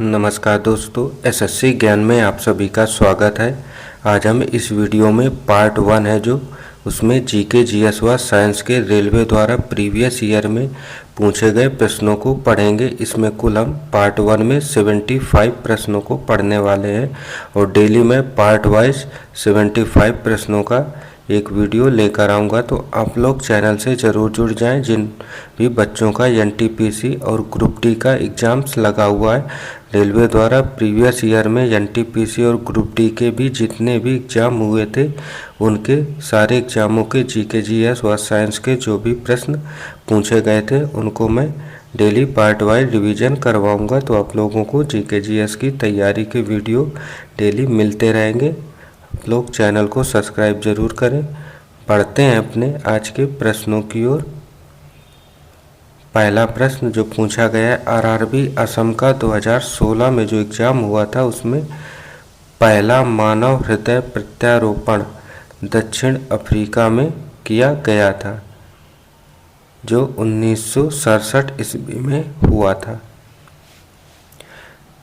नमस्कार दोस्तों, एसएससी ज्ञान में आप सभी का स्वागत है। आज हम इस वीडियो में पार्ट 1 है जो उसमें जीके जीएस व साइंस के रेलवे द्वारा प्रीवियस ईयर में पूछे गए प्रश्नों को पढ़ेंगे। इसमें कुल हम पार्ट 1 में 75 प्रश्नों को पढ़ने वाले हैं और डेली मैं पार्ट वाइज 75 प्रश्नों का एक वीडियो लेकर आऊँगा। तो आप लोग चैनल से ज़रूर जुड़ जाएं। जिन भी बच्चों का एनटीपीसी और ग्रुप डी का एग्ज़ाम्स लगा हुआ है, रेलवे द्वारा प्रीवियस ईयर में एनटीपीसी और ग्रुप डी के भी जितने भी एग्ज़ाम हुए थे उनके सारे एग्ज़ामों के जीके जीएस व साइंस के जो भी प्रश्न पूछे गए थे उनको मैं डेली पार्ट वाइज रिवीजन करवाऊँगा। तो आप लोगों को जीके जीएस की तैयारी के वीडियो डेली मिलते रहेंगे। आप लोग चैनल को सब्सक्राइब जरूर करें। पढ़ते हैं अपने आज के प्रश्नों की ओर। पहला प्रश्न जो पूछा गया है, आरआरबी असम का 2016 में जो एग्ज़ाम हुआ था उसमें पहला मानव हृदय प्रत्यारोपण दक्षिण अफ्रीका में किया गया था, जो 1967 ईस्वी में हुआ था।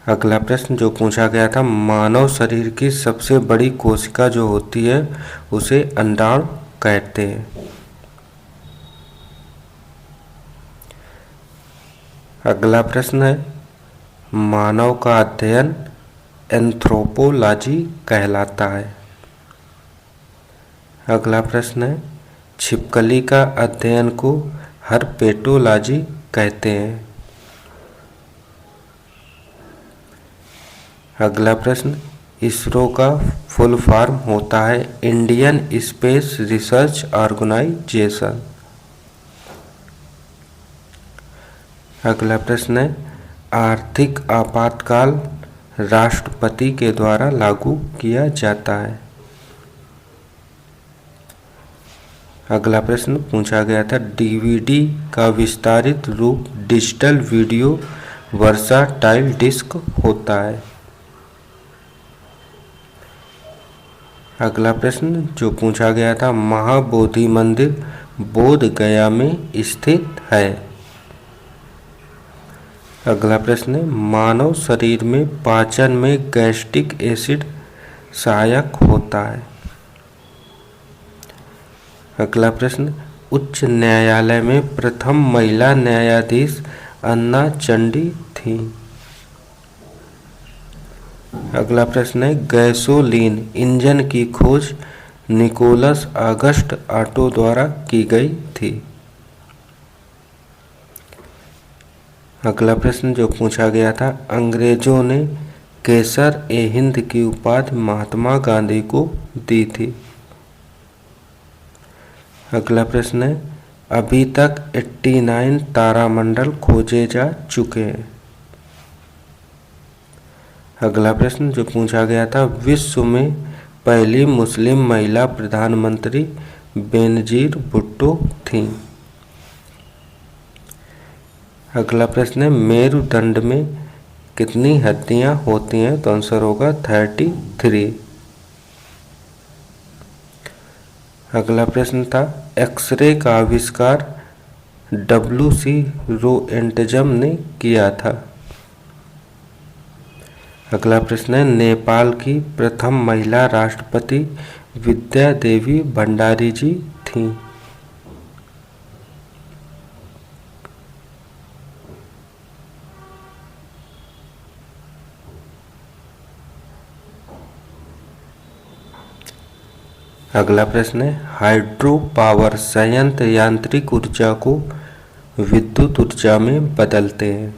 अगला प्रश्न जो पूछा गया था, मानव शरीर की सबसे बड़ी कोशिका जो होती है उसे अंडाणु कहते हैं। अगला प्रश्न है, मानव का अध्ययन एंथ्रोपोलॉजी कहलाता है। अगला प्रश्न है, छिपकली का अध्ययन को हर्पेटोलॉजी कहते हैं। अगला प्रश्न, इसरो का फुल फॉर्म होता है इंडियन स्पेस रिसर्च ऑर्गेनाइजेशन। अगला प्रश्न है, आर्थिक आपातकाल राष्ट्रपति के द्वारा लागू किया जाता है। अगला प्रश्न पूछा गया था, डीवीडी का विस्तारित रूप डिजिटल वीडियो वर्साटाइल डिस्क होता है। अगला प्रश्न जो पूछा गया था, महाबोधि मंदिर बोध गया में स्थित है। अगला प्रश्न है, मानव शरीर में पाचन में गैस्ट्रिक एसिड सहायक होता है। अगला प्रश्न, उच्च न्यायालय में प्रथम महिला न्यायाधीश अन्ना चंडी थी। अगला प्रश्न है, गैसोलीन इंजन की खोज निकोलस ऑगस्ट ऑटो द्वारा की गई थी। अगला प्रश्न जो पूछा गया था, अंग्रेजों ने केसर ए हिंद की उपाधि महात्मा गांधी को दी थी। अगला प्रश्न है, अभी तक 89 तारामंडल खोजे जा चुके हैं। अगला प्रश्न जो पूछा गया था, विश्व में पहली मुस्लिम महिला प्रधानमंत्री बेनजीर भुट्टो थी। अगला प्रश्न है, मेरुदंड में कितनी हड्डियां होती हैं? तो आंसर होगा 33। अगला प्रश्न था, एक्सरे का आविष्कार WC रोएंटजम ने किया था। अगला प्रश्न है, नेपाल की प्रथम महिला राष्ट्रपति विद्या देवी भंडारी जी थीं। अगला प्रश्न है, हाइड्रो पावर संयंत्र यांत्रिक ऊर्जा को विद्युत ऊर्जा में बदलते हैं।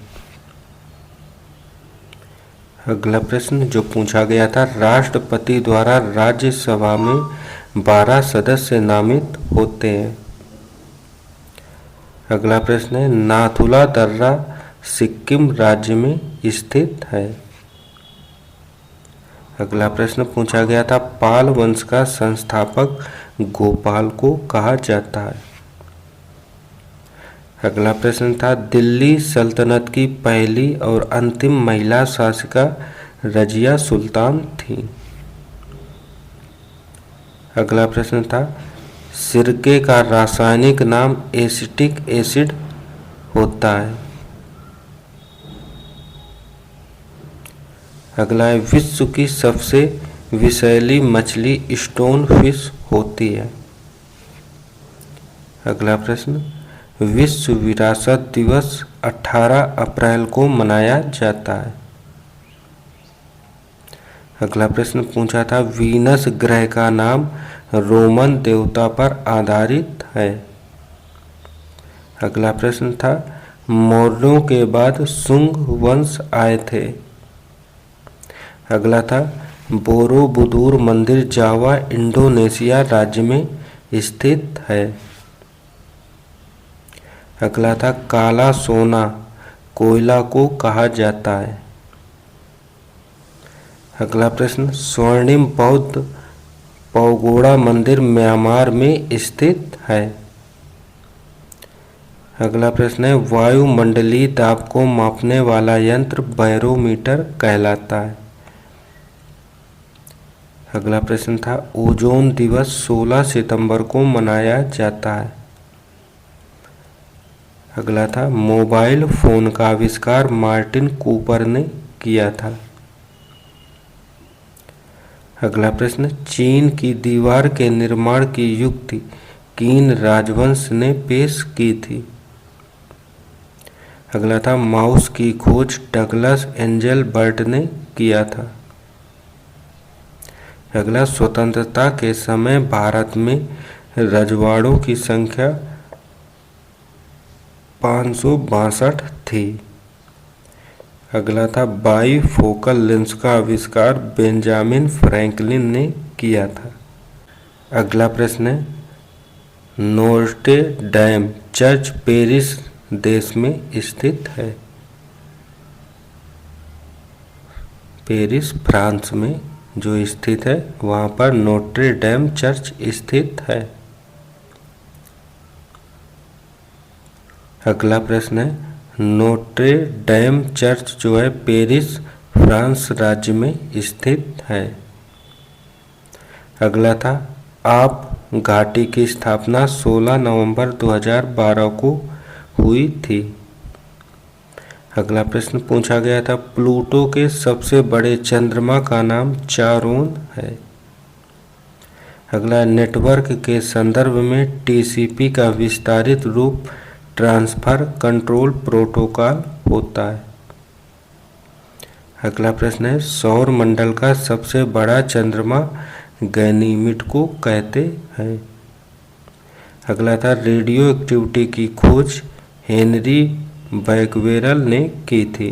अगला प्रश्न जो पूछा गया था, राष्ट्रपति द्वारा राज्यसभा में 12 सदस्य नामित होते हैं। अगला प्रश्न है, नाथुला दर्रा सिक्किम राज्य में स्थित है। अगला प्रश्न पूछा गया था, पाल वंश का संस्थापक गोपाल को कहा जाता है। अगला प्रश्न था, दिल्ली सल्तनत की पहली और अंतिम महिला शासिका रजिया सुल्तान थी। अगला प्रश्न था, सिरके का रासायनिक नाम एसिटिक एसिड होता है। अगला है विश्व की सबसे विषैली मछली स्टोन फिश होती है। अगला प्रश्न, विश्व विरासत दिवस 18 अप्रैल को मनाया जाता है। अगला प्रश्न पूछा था वीनस ग्रह का नाम रोमन देवता पर आधारित है। अगला प्रश्न था मौर्यों के बाद शुंग वंश आए थे। अगला था बोरोबुदुर मंदिर जावा इंडोनेशिया राज्य में स्थित है। अगला था काला सोना कोयला को कहा जाता है। अगला प्रश्न स्वर्णिम बौद्ध पगोड़ा मंदिर म्यांमार में स्थित है। अगला प्रश्न है वायुमंडलीय दाब को मापने वाला यंत्र बैरोमीटर कहलाता है। अगला प्रश्न था ओजोन दिवस 16 सितंबर को मनाया जाता है। अगला था मोबाइल फोन का आविष्कार मार्टिन कूपर ने किया था। अगला प्रश्न चीन की दीवार के निर्माण की युक्ति किन राजवंश ने पेश की थी। अगला था माउस की खोज डगलस एंजलबर्ट ने किया था। अगला स्वतंत्रता के समय भारत में रजवाड़ों की संख्या 562 थी। अगला था बाईफोकल लेंस का आविष्कार बेंजामिन फ्रैंकलिन ने किया था। अगला प्रश्न है नोट्रे डेम चर्च पेरिस देश में स्थित है। पेरिस फ्रांस में जो स्थित है वहाँ पर नोट्रे डेम चर्च स्थित है। अगला प्रश्न है नोट्रे डेम चर्च जो है पेरिस फ्रांस राज्य में स्थित है। अगला था आप घाटी की स्थापना 16 नवंबर 2012 को हुई थी। अगला प्रश्न पूछा गया था प्लूटो के सबसे बड़े चंद्रमा का नाम चारोन है। अगला नेटवर्क के संदर्भ में टीसीपी का विस्तारित रूप ट्रांसफर कंट्रोल प्रोटोकॉल होता है। अगला प्रश्न है सौर मंडल का सबसे बड़ा चंद्रमा गैनीमेड को कहते हैं। अगला था रेडियो एक्टिविटी की खोज हेनरी बैक्वेरेल ने की थी।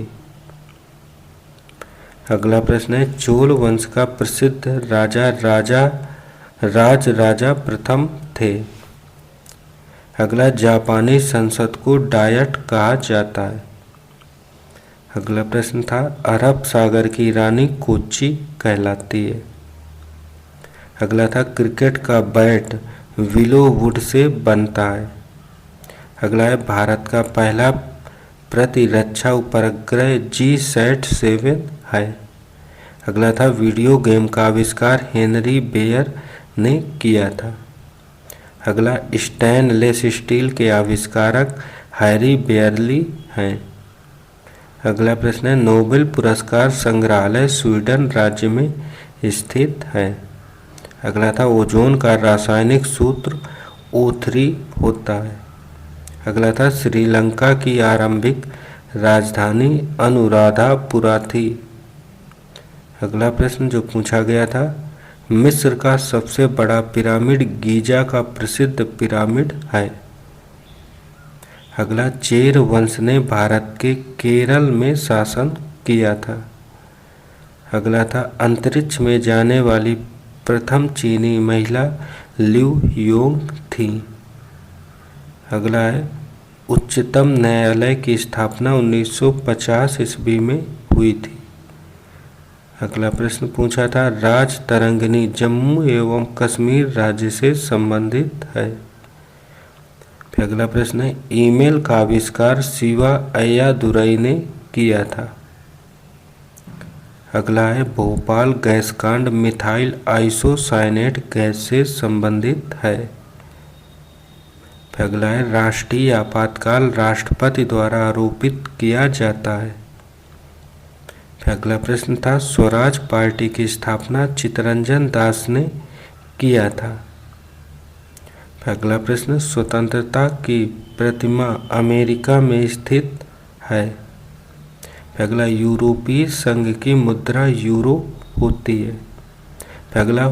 अगला प्रश्न है चोल वंश का प्रसिद्ध राजा प्रथम थे। अगला जापानी संसद को डायट कहा जाता है। अगला प्रश्न था अरब सागर की रानी कोच्चि कहलाती है। अगला था क्रिकेट का बैट विलो वुड से बनता है। अगला है भारत का पहला प्रतिरक्षा उपग्रह GSAT-7 है। अगला था वीडियो गेम का आविष्कार हेनरी बेयर ने किया था। अगला स्टेनलेस स्टील के आविष्कारक हैरी बेयरली हैं। अगला प्रश्न है नोबेल पुरस्कार संग्रहालय स्वीडन राज्य में स्थित है। अगला था ओजोन का रासायनिक सूत्र O3 होता है। अगला था श्रीलंका की आरंभिक राजधानी अनुराधापुरा थी। अगला प्रश्न जो पूछा गया था मिस्र का सबसे बड़ा पिरामिड गीजा का प्रसिद्ध पिरामिड है। अगला चेर वंश ने भारत के केरल में शासन किया था। अगला था अंतरिक्ष में जाने वाली प्रथम चीनी महिला लिu योंग थी। अगला है उच्चतम न्यायालय की स्थापना 1950 ईस्वी में हुई थी। अगला प्रश्न पूछा था राज तरंगिणी जम्मू एवं कश्मीर राज्य से संबंधित है। फिर अगला प्रश्न है ईमेल का आविष्कार शिवा अय्यादुरई ने किया था। अगला है भोपाल गैस कांड मिथाइल आइसोसाइनेट गैस से संबंधित है। फिर अगला है राष्ट्रीय आपातकाल राष्ट्रपति द्वारा आरोपित किया जाता है। अगला प्रश्न था स्वराज पार्टी की स्थापना चित्तरंजन दास ने किया था। अगला प्रश्न स्वतंत्रता की प्रतिमा अमेरिका में स्थित है। अगला यूरोपीय संघ की मुद्रा यूरो होती है। अगला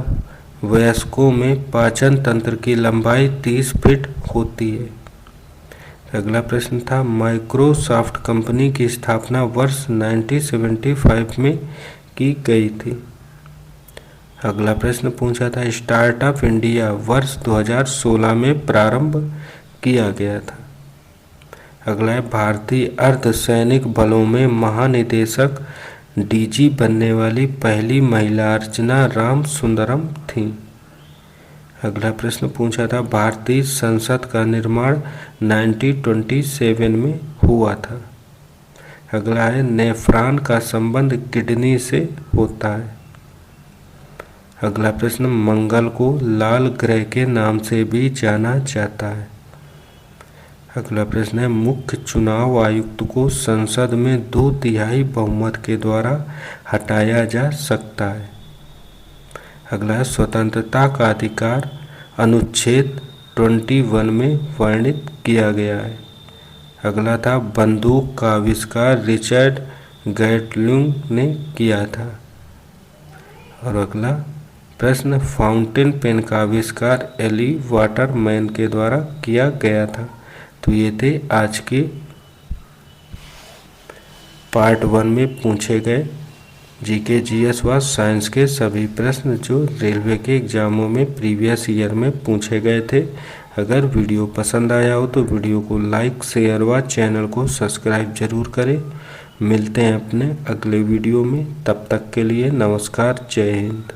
वयस्कों में पाचन तंत्र की लंबाई 30 फीट होती है। अगला प्रश्न था माइक्रोसॉफ्ट कंपनी की स्थापना वर्ष 1975 में की गई थी। अगला प्रश्न पूछा था स्टार्टअप इंडिया वर्ष 2016 में प्रारंभ किया गया था। अगला है भारतीय अर्धसैनिक बलों में महानिदेशक डीजी बनने वाली पहली महिला अर्चना राम सुंदरम थी। अगला प्रश्न पूछा था भारतीय संसद का निर्माण 1927 में हुआ था। अगला है नेफ्रॉन का संबंध किडनी से होता है। अगला प्रश्न मंगल को लाल ग्रह के नाम से भी जाना जाता है। अगला प्रश्न है मुख्य चुनाव आयुक्त को संसद में 2/3 बहुमत के द्वारा हटाया जा सकता है। अगला है स्वतंत्रता का अधिकार अनुच्छेद 21 में वर्णित किया गया है। अगला था बंदूक का आविष्कार रिचर्ड गैटलिंग ने किया था। और अगला प्रश्न फाउंटेन पेन का आविष्कार एली वाटरमैन के द्वारा किया गया था। तो ये थे आज के पार्ट 1 में पूछे गए जीके जीएस व साइंस के सभी प्रश्न जो रेलवे के एग्जामों में प्रीवियस ईयर में पूछे गए थे। अगर वीडियो पसंद आया हो तो वीडियो को लाइक शेयर व चैनल को सब्सक्राइब जरूर करें। मिलते हैं अपने अगले वीडियो में, तब तक के लिए नमस्कार, जय हिंद।